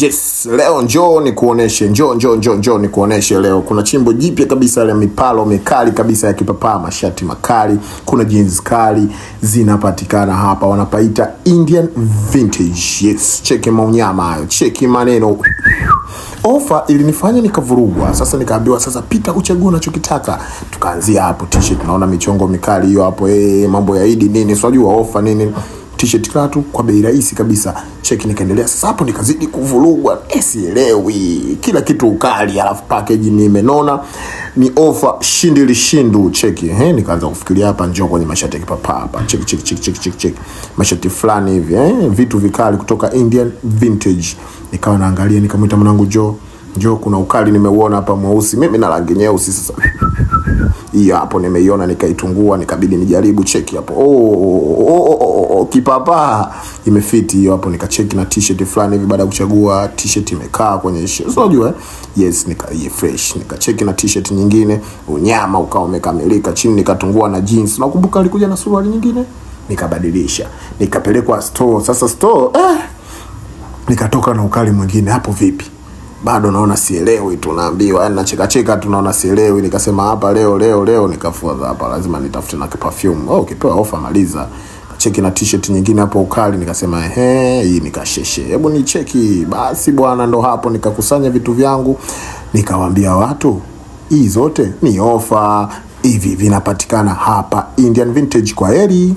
Yes, leo njoo nikuoneshe, njoo nikuoneshe leo. Kuna chimbo jipya kabisa la mipalo mikali kabisa ya kipapa, mashati makali, kuna jeans kali zinapatikana hapa, wanapaita Indian Vintage. Yes, cheki maunyama hayo, cheki maneno. Ofa ilinifanya nikavurugwa. Sasa nikaambiwa sasa pita uchague unachokitaka. Tukaanzia hapo t-shirt, naona michongo mikali hiyo hapo, mambo ya Idi nini, unajua ofa nini. T-shirt tatu kwa bei rahisi kabisa. Cheki nikaendelea. Sasa hapo nikazidi kuvurugwa. Sielewi. Kila kitu ukali, alafu package nimenona. Ni offer shindu. Cheki. Nikaanza kufikiria hapa njoo kwenye mashati ya kipapa hapa. Cheki. Mashati fulani hivi, vitu vikali kutoka Indian Vintage. Nikawa naangalia, nikamwita mwanangu Joe, kuna ukali nimeuona hapa mweusi. Mimi na rangi nyeusi sasa. Hii hapo nimeiona, nikaitungua, nikabidi nijaribu. Cheki hapo. Kipapa imefiti hiyo hapo. Nikacheki na t-shirt fulani hivi. Baada ya kuchagua t-shirt imekaa kwenye shirt, unajua yes, fresh. Nikacheki na t-shirt nyingine, unyama ukao umekamilika. Chini nikatungua na jeans. Nakumbuka alikuja na suruali nyingine, nikabadilisha, nikapelekwa store. Sasa store nikatoka na ukali mwingine. Hapo vipi? Bado naona sielewi, tunaambiwa yani nacheka tunaona sielewi. Nikasema hapa leo nikafuata hapa, lazima nitafute na perfume. Ukipewa offer maliza. Cheki na t-shirt nyingine hapo ukali, nikasema hii nikasheshe, hebu ni cheki. Basi bwana, ndo hapo nikakusanya vitu vyangu, nikawaambia watu hii zote ni offer, hivi vinapatikana hapa Indian Vintage. Kwa heri.